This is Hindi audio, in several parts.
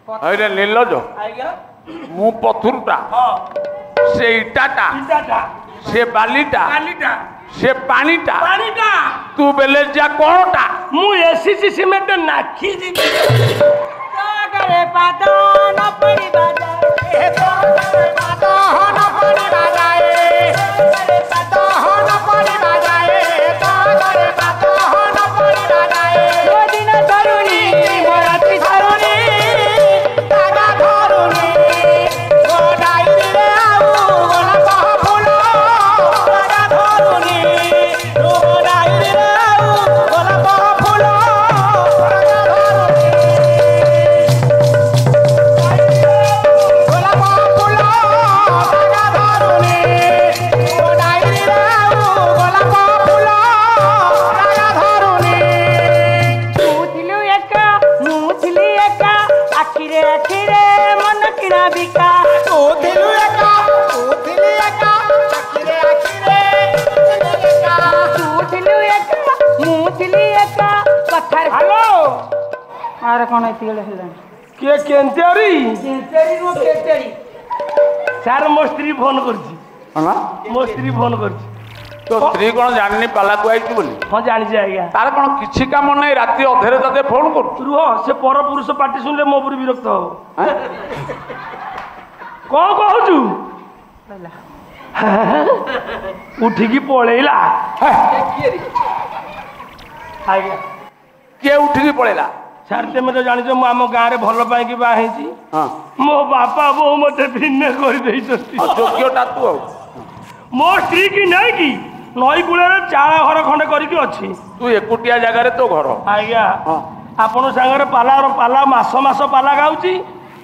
अरे नीलज मु पथुरटा से इटाटा से बालीटा से पानीटा तू बेले जा कोटा मु एसीसी सीमेंट नाखी दी करे पादो न पड़ी बाजाए करे पादो न पड़ी बाजाए करे पादो न पड़ी बाजाए करे पादो न पड़ी बाजाए दो दिन धरुनी मोराती धरुनी दादा धरुनी गोडाई रे आऊ गोला फूल दादा धरुनी गोडाई रे आऊ गोला फूल दादा धरुनी आरे कौन एति गले हेला के केंतेरी केतेरी रो केतेरी सार मो स्त्री फोन करछि हला मो स्त्री फोन करछि तो स्त्री कोन जाननी पाला को आइछि बोली हां जानि छै आज्ञा तार कोन किछि काम नै राती अधेरे तते फोन कर रुह से पर पुरुष पार्टी सुनले मो पुरी विरक्त हो कौन कहछु उठिकी पळेला आज्ञा के उठिकी पळेला सार तेमे तो जानि मु आम गाँ रे भल पाई कि बा हेछि हां मो बापा बो मते भिन्न कर देइ छथि जोग्यटा तू आ मो स्त्री की नहीं की नई कूल चाल घर खंडे करके अच्छी तू एकुटिया जगह रे तो घर आज्ञा हां आपण सांगरे पाला मास मास पाला गाउची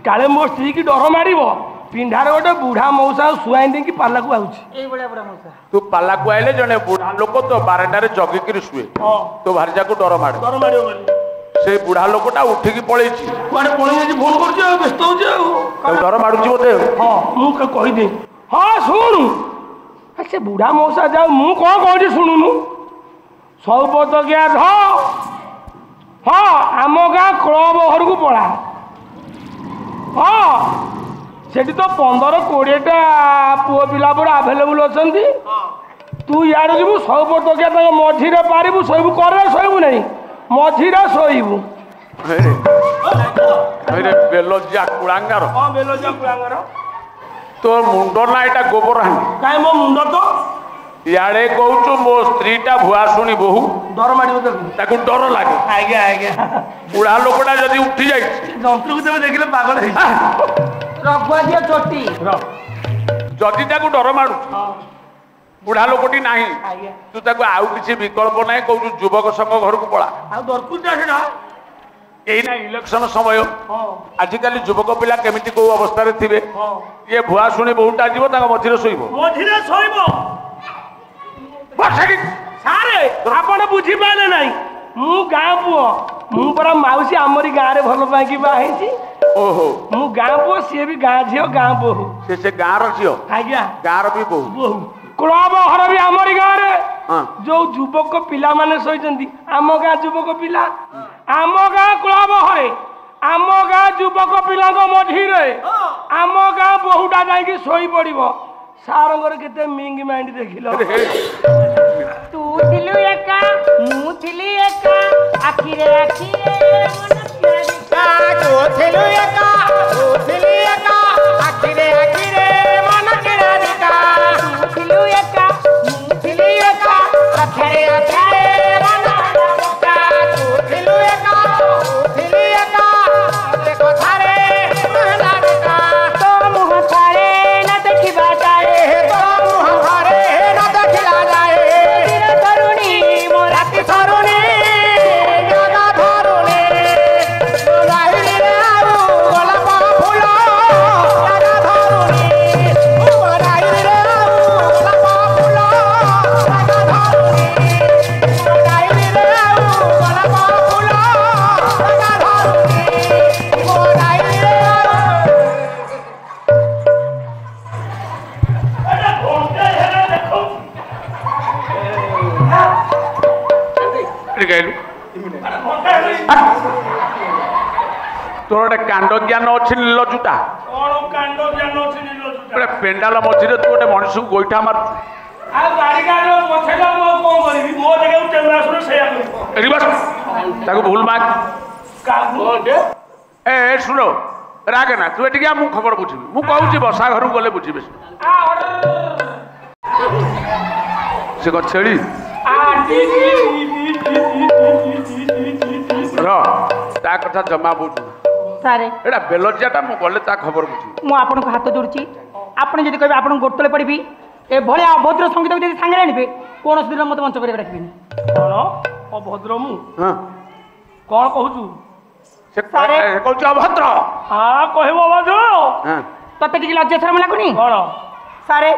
काले मो स्त्री की डर मारिबो पिंढार गोटे बुढ़ा मौसा शुआई दे कि पाला को आउची ए बड़ा बड़ा मौसा तू पाला को आइले जने बुढ़ा लोक तो बारंडारे जगिकिरी शुए हां तो भारिजा को डर मारे डर मारिबो बोली से बुढ़ा लोकटा उठिकी पळेछि कुआडे पळेछि फोन करछि व्यस्त होछि तो डर मारुछि बोते हां मु कहि दे हां सुनु से बुढ़ा मौसा जाओ मु कौन कहछि सुनुनु सौपत गया ध हाँ आम गाँ क्लब घर को पड़ा हाँ सेठी तो 15-20टा पुओ पिला पर आभेलेबुल अछंती तू यार जीवु सौपत गया मझीरे पारिबु शोइबु करे शोइबु नहीं मझीरे शोइबु अरे बेलजिया कुळांगार हां बेलजिया कुळांगार तो मुंड ना एटा गोबर हांडी काई मो मुंड तो याडे कहूचु मो स्त्रीटा भुआ शुणी बहु डर मारिबो ताकू डर लागे आज्ञा आज्ञा बुढ़ा लोकटा जदि उठी जाई जंतु को तबे देखले पागल है रगुआ दियो चोटी जदि ताकू डर मारू बुढ़ा लोकटी नाही आज्ञा तू ताकू आउ किछि विकल्प नाही कहूचु युवक संघ घर को पळा आ दरकुटा सेडा एई ना इलेक्शन समय हां आजिकाली युवक पिला केमिति को अवस्था रे थिबे हां ये भुआ शुणी बहुटा जीव ताका मझिरे सोइबो मझीरे सोइबो बसकी सारे आपण बुझी पाले नाही मु गाँ पुओ मु परा माउसी आमरी गाँ रे भल पाई कि बा हेछि ओहो मु गाँ पुओ से भी गाँ झियो गाँ बोहू से गाँ र झियो आज्ञा गाँ र भी बहु बोहू क्लब घर भी आमरी गाँ रे हां जो युवक पिला माने सोइचंती आम गाँ युवक पिला आम गाँ क्लब घरे आम गाँ युवक पिला मझीरे आम गाँ बहुटा जाई शोई पड़िबो सारंगर केते मिंग माइंड देखिलो तू थिलु एका मु थिली एका आखिरे आखिरे मन किया तू थिलु एका आखिरे आखिरे मन किरा दिका तू थिलु एका मु थिली एका आखिरे आखिरे मन दिका तू थिलु एका देखो थारे मन दिका तो मुह थारे न देखिबा जाए तो मुह घरे न देखिला जाए दिन तरुणी मोरा राति धरुनी जगा धरुनी गाई रे आऊ कांड ज्ञान अच्छी नीलजुटा कौन कांड ज्ञान अच्छी नीलजुटा गोटे पेंडाल मझिरे तू गोटे मनुष्य को गोईठा मारु आ गाड़ी गाड़ी पछेला मो कोन करबी मो जगह टेबुल आसुर सेया करबो रिवर्स ताको भूल माग का बोले ए सुनो रागे ना तू एटिया मु खबर बुझिबी मु कहूची बसा घर गले बुझिबे आ ऑर्डर से को छेड़ी आ टी र ता कथा जमा बुझ सारे एटा बेलजियाटा मु गले ता खबर बुझिबी मु आपन को हाथ जोड़ची आपन जदि कहबे आपन गोटले पड़बी ए भले अभद्र संगीत जदि सांगे आनिबे कोन दिन मत मंच करे रखबिनी कौन अभद्र मु हां कौन कहूचु से सारे कहूची अभद्र हां कहबो अभद्र हां तते टिक लज्जा शरम लागुनी कौन सारे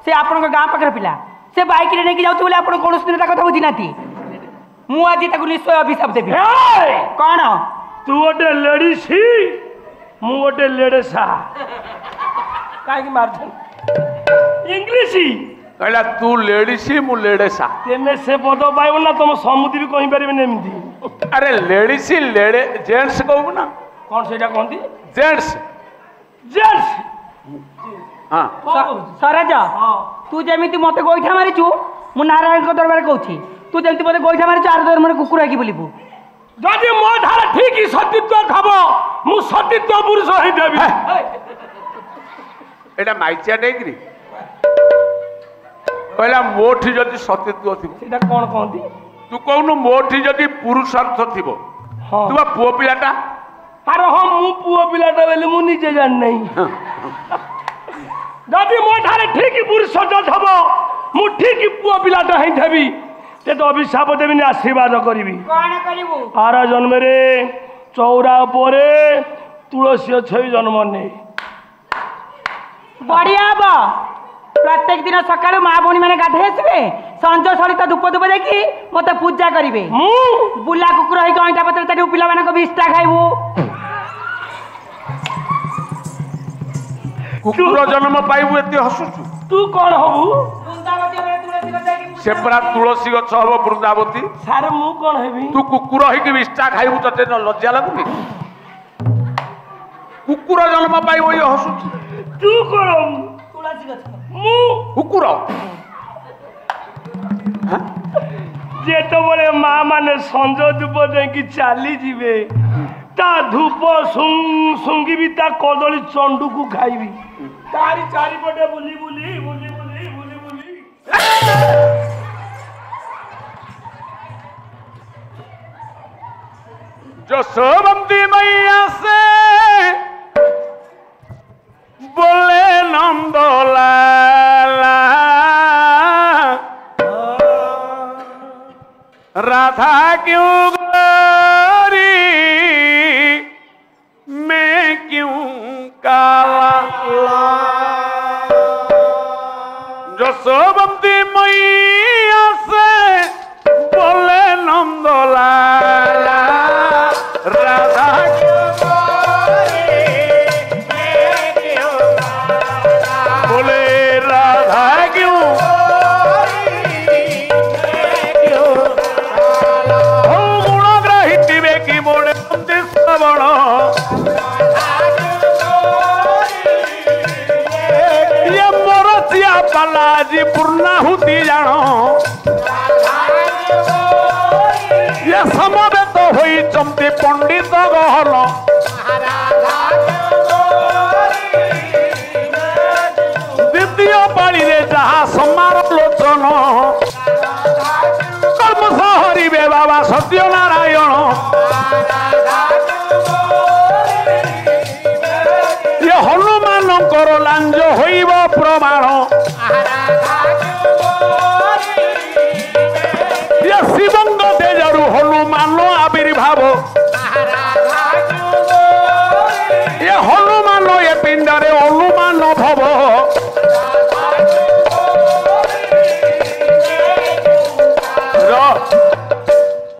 से आपन गाँ पाखर पिला से बाइक रे नेकी जाउथि बोले आपन कोन दिन ता कथा बुझी नाती मु आज ताकू निश्चय अभिशाप देबी ए कौन तू गोटे लेडी सी मु गोटे लेडे सा काहे की मारछन इंग्लिश कहला तू लेडीसी मु लेडेसा तेने से पद पाइब ना तुम समुद्र भी कहि परिबे एमती अरे लेडीसी लेडे जेंट्स कहू ना कौन सेटा कहंती जेंट्स जेंट्स हां सरोज हां तू जेमिति मते गोइठा मारिचु मु नारायण को दरबार कहूची तू जेमिति मते गोइठा मारिचु आर दर मन कुकुर की बोलिबू जदि मो ठार ठीक सतीत्व थबो मु सतीत्व पुरुष होई देबी एटा माइचिया डेग्री कहला मोठी जदि सतीत्व थिबो सेटा कौन कहंती तू कहनु मोठी जदि पुरुषार्थ थिबो हां तू पुओ पिलाटा अरे हम मु पुओ पिलाटा बेले मु निजे जान नहीं जदि मो ठार ठीक पुरुष थबो मु ठीक पुओ पिलाटा हई थबी ते तो अभिशाप देबी ने आशीर्वाद करबी कोन करिवू आर जन्म रे चौरा परे तुलसी छई जन्म ने बढ़िया बा प्रत्येक दिन सकाळ माँ भौणी मैंने गाधे आसबे संज सलित धूप धूप देखी मत पूजा करेंगे मु बुला कुकुर हो अंटा पत्र चाटू पिला मानक विष्टा खाइबू कुकुर जन्म पाइबू एते हसुचु तू कौन हबू से परा तुलसी गछ हबो वृंदावती सारे मु कौन हेबी तू कुकुर होई कि विष्टा खाइबू तते न लज्जा लागुनी कुकुर जन्म पाइबू ये हसुचु तू कौन मु कुकुर जे तो बोले माँ माने संज धूप देकी चली जीवे ता धूप सुंगी ता कदली चंडू को खाइबी तारी चारिपटे बुली बुली बुली बुली बुली बुली जसोवंती मैया से बोले नंदलाला राधा क्यों गोरी मैं क्यों काला जसोवंती मैया से बोले नंदलाला राधा क्यों गोरी मैं क्यों काला बोले राधा क्यों ये मोरसिया बालाजी पूर्णाहुति जानो ये समवेत होई चमती पंडित गहल द्वितीय पाली रे जहा समार लोचन कर्म सहरिबे बाबा सत्यनारायण ये हनुमान लांज होइब प्रमाण